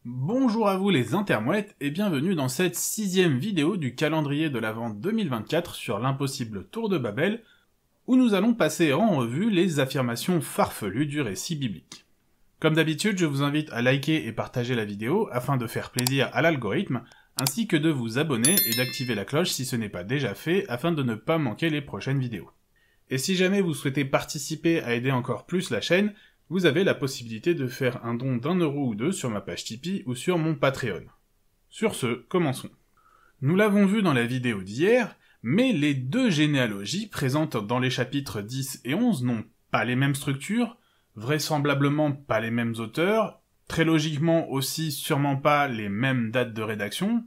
Bonjour à vous les intermouettes et bienvenue dans cette 6ème vidéo du calendrier de l'Avent 2024 sur l'impossible tour de Babel, où nous allons passer en revue les affirmations farfelues du récit biblique. Comme d'habitude, je vous invite à liker et partager la vidéo afin de faire plaisir à l'algorithme, ainsi que de vous abonner et d'activer la cloche si ce n'est pas déjà fait afin de ne pas manquer les prochaines vidéos. Et si jamais vous souhaitez participer à aider encore plus la chaîne, vous avez la possibilité de faire un don d'1 € ou 2 sur ma page Tipeee ou sur mon Patreon. Sur ce, commençons. Nous l'avons vu dans la vidéo d'hier, mais les deux généalogies présentes dans les chapitres 10 et 11 n'ont pas les mêmes structures, vraisemblablement pas les mêmes auteurs, très logiquement aussi sûrement pas les mêmes dates de rédaction,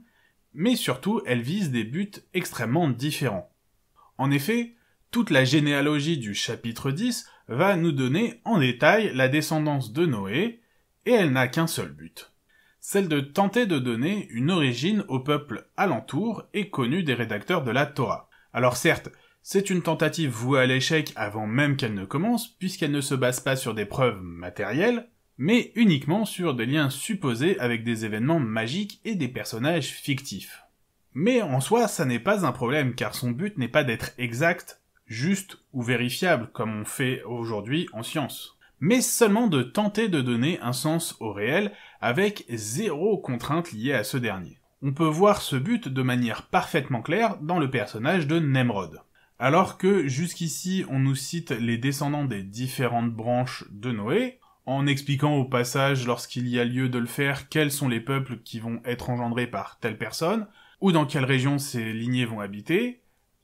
mais surtout elles visent des buts extrêmement différents. En effet, toute la généalogie du chapitre 10 va nous donner en détail la descendance de Noé, et elle n'a qu'un seul but. Celle de tenter de donner une origine au peuple alentour et connu des rédacteurs de la Torah. Alors certes, c'est une tentative vouée à l'échec avant même qu'elle ne commence, puisqu'elle ne se base pas sur des preuves matérielles, mais uniquement sur des liens supposés avec des événements magiques et des personnages fictifs. Mais en soi, ça n'est pas un problème, car son but n'est pas d'être exact, juste ou vérifiable, comme on fait aujourd'hui en science, mais seulement de tenter de donner un sens au réel avec zéro contrainte liée à ce dernier. On peut voir ce but de manière parfaitement claire dans le personnage de Nemrod. Alors que jusqu'ici on nous cite les descendants des différentes branches de Noé, en expliquant au passage lorsqu'il y a lieu de le faire quels sont les peuples qui vont être engendrés par telle personne, ou dans quelle région ces lignées vont habiter,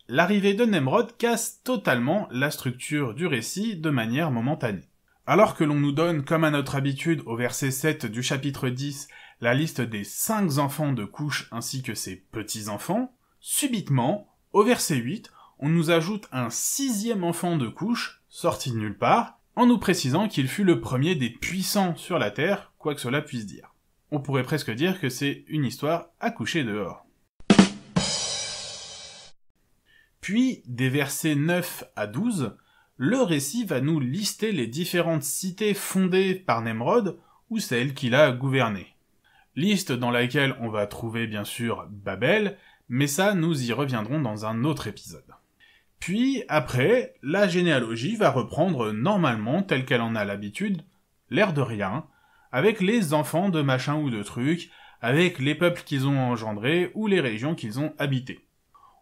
l'arrivée de Nemrod casse totalement la structure du récit de manière momentanée. Alors que l'on nous donne, comme à notre habitude au verset 7 du chapitre 10, la liste des 5 enfants de Couche ainsi que ses petits-enfants, subitement, au verset 8, on nous ajoute un 6e enfant de Couche, sorti de nulle part, en nous précisant qu'il fut le premier des puissants sur la terre, quoi que cela puisse dire. On pourrait presque dire que c'est une histoire à coucher dehors. Puis, des versets 9 à 12, le récit va nous lister les différentes cités fondées par Nemrod, ou celles qu'il a gouvernées. Liste dans laquelle on va trouver bien sûr Babel, mais ça nous y reviendrons dans un autre épisode. Puis, après, la généalogie va reprendre normalement telle qu'elle en a l'habitude, l'air de rien, avec les enfants de machin ou de truc, avec les peuples qu'ils ont engendrés ou les régions qu'ils ont habitées.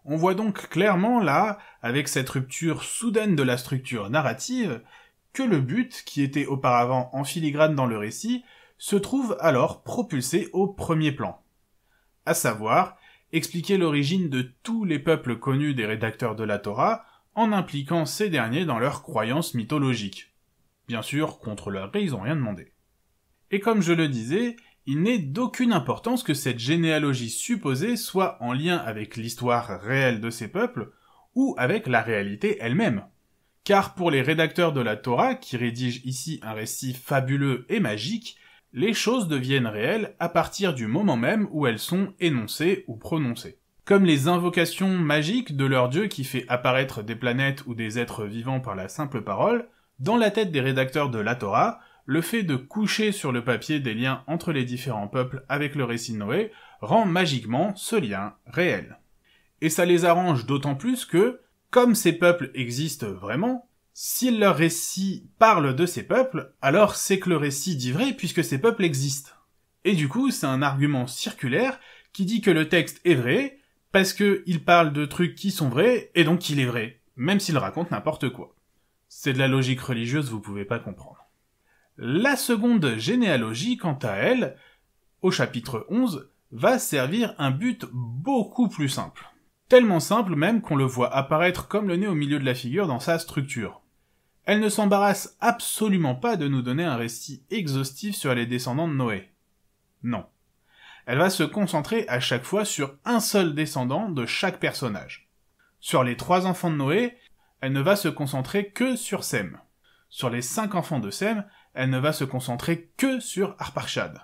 On voit donc clairement là, avec cette rupture soudaine de la structure narrative, que le but, qui était auparavant en filigrane dans le récit, se trouve alors propulsé au premier plan. À savoir, expliquer l'origine de tous les peuples connus des rédacteurs de la Torah, en impliquant ces derniers dans leurs croyances mythologiques. Bien sûr, contre leur gré, ils n'ont rien demandé. Et comme je le disais, il n'est d'aucune importance que cette généalogie supposée soit en lien avec l'histoire réelle de ces peuples, ou avec la réalité elle-même. Car pour les rédacteurs de la Torah, qui rédigent ici un récit fabuleux et magique, les choses deviennent réelles à partir du moment même où elles sont énoncées ou prononcées. Comme les invocations magiques de leur dieu qui fait apparaître des planètes ou des êtres vivants par la simple parole, dans la tête des rédacteurs de la Torah, le fait de coucher sur le papier des liens entre les différents peuples avec le récit de Noé rend magiquement ce lien réel. Et ça les arrange d'autant plus que, comme ces peuples existent vraiment, si leur récit parle de ces peuples, alors c'est que le récit dit vrai puisque ces peuples existent. Et du coup, c'est un argument circulaire qui dit que le texte est vrai parce qu'il parle de trucs qui sont vrais et donc il est vrai, même s'il raconte n'importe quoi. C'est de la logique religieuse, vous pouvez pas comprendre. La seconde généalogie, quant à elle, au chapitre 11, va servir un but beaucoup plus simple. Tellement simple même qu'on le voit apparaître comme le nez au milieu de la figure dans sa structure. Elle ne s'embarrasse absolument pas de nous donner un récit exhaustif sur les descendants de Noé. Non. Elle va se concentrer à chaque fois sur un seul descendant de chaque personnage. Sur les 3 enfants de Noé, elle ne va se concentrer que sur Sem. Sur les 5 enfants de Sem, elle ne va se concentrer que sur Arpachshad.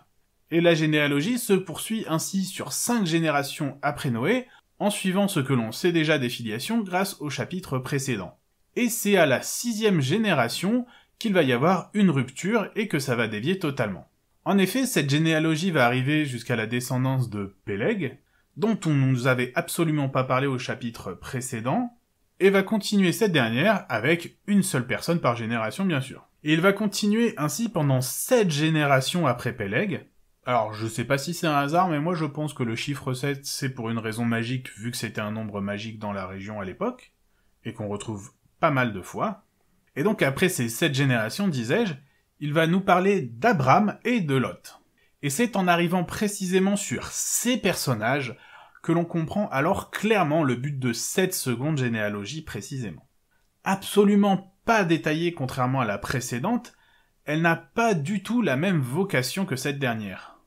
Et la généalogie se poursuit ainsi sur 5 générations après Noé, en suivant ce que l'on sait déjà des filiations grâce au chapitre précédent. Et c'est à la 6e génération qu'il va y avoir une rupture et que ça va dévier totalement. En effet, cette généalogie va arriver jusqu'à la descendance de Péleg, dont on ne nous avait absolument pas parlé au chapitre précédent, et va continuer cette dernière avec une seule personne par génération bien sûr. Et il va continuer ainsi pendant 7 générations après Péleg. Alors je sais pas si c'est un hasard, mais moi je pense que le chiffre 7 c'est pour une raison magique vu que c'était un nombre magique dans la région à l'époque, et qu'on retrouve pas mal de fois. Et donc après ces 7 générations, disais-je, il va nous parler d'Abram et de Lot. Et c'est en arrivant précisément sur ces personnages que l'on comprend alors clairement le but de cette seconde généalogie précisément. Absolument pas détaillée contrairement à la précédente, elle n'a pas du tout la même vocation que cette dernière.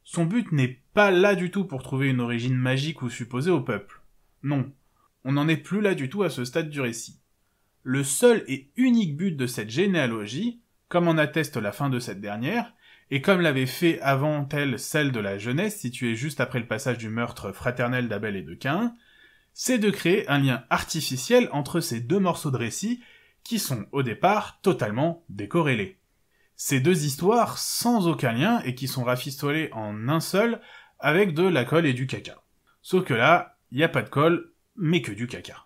Son but n'est pas là du tout pour trouver une origine magique ou supposée au peuple. Non, on n'en est plus là du tout à ce stade du récit. Le seul et unique but de cette généalogie, comme en atteste la fin de cette dernière, et comme l'avait fait avant elle celle de la jeunesse située juste après le passage du meurtre fraternel d'Abel et de Caïn, c'est de créer un lien artificiel entre ces deux morceaux de récit qui sont au départ totalement décorrélés. Ces deux histoires sans aucun lien et qui sont rafistolées en un seul avec de la colle et du caca. Sauf que là, y a pas de colle, mais que du caca.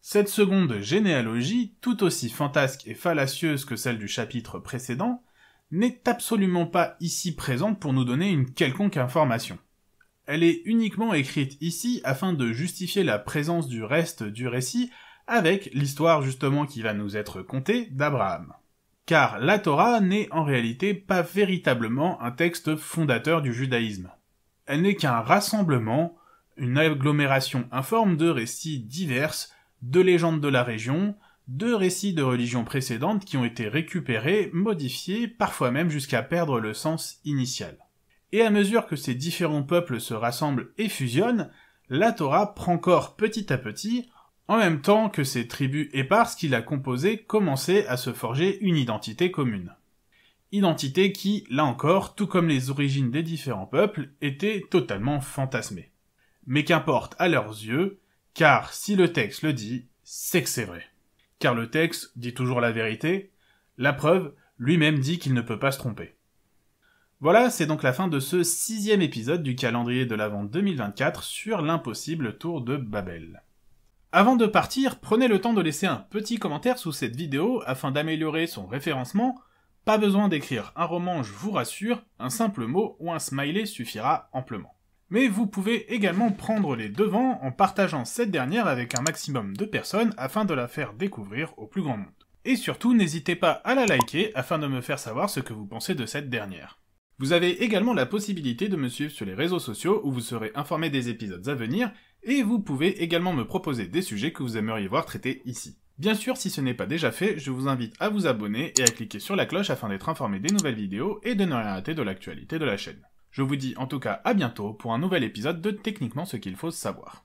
Cette seconde généalogie, tout aussi fantasque et fallacieuse que celle du chapitre précédent, n'est absolument pas ici présente pour nous donner une quelconque information. Elle est uniquement écrite ici afin de justifier la présence du reste du récit avec l'histoire justement qui va nous être contée d'Abraham. Car la Torah n'est en réalité pas véritablement un texte fondateur du judaïsme. Elle n'est qu'un rassemblement, une agglomération informe de récits divers, de légendes de la région, de récits de religions précédentes qui ont été récupérés, modifiés, parfois même jusqu'à perdre le sens initial. Et à mesure que ces différents peuples se rassemblent et fusionnent, la Torah prend corps petit à petit, en même temps que ces tribus éparses qui la composaient commençaient à se forger une identité commune. Identité qui, là encore, tout comme les origines des différents peuples, était totalement fantasmée. Mais qu'importe à leurs yeux, car si le texte le dit, c'est que c'est vrai. Car le texte dit toujours la vérité, la preuve, lui-même dit qu'il ne peut pas se tromper. Voilà, c'est donc la fin de ce 6e épisode du calendrier de l'Avent 2024 sur l'impossible tour de Babel. Avant de partir, prenez le temps de laisser un petit commentaire sous cette vidéo afin d'améliorer son référencement. Pas besoin d'écrire un roman, je vous rassure, un simple mot ou un smiley suffira amplement. Mais vous pouvez également prendre les devants en partageant cette dernière avec un maximum de personnes afin de la faire découvrir au plus grand monde. Et surtout, n'hésitez pas à la liker afin de me faire savoir ce que vous pensez de cette dernière. Vous avez également la possibilité de me suivre sur les réseaux sociaux où vous serez informé des épisodes à venir, et vous pouvez également me proposer des sujets que vous aimeriez voir traités ici. Bien sûr, si ce n'est pas déjà fait, je vous invite à vous abonner et à cliquer sur la cloche afin d'être informé des nouvelles vidéos et de ne rien rater de l'actualité de la chaîne. Je vous dis en tout cas à bientôt pour un nouvel épisode de Techniquement ce qu'il faut savoir.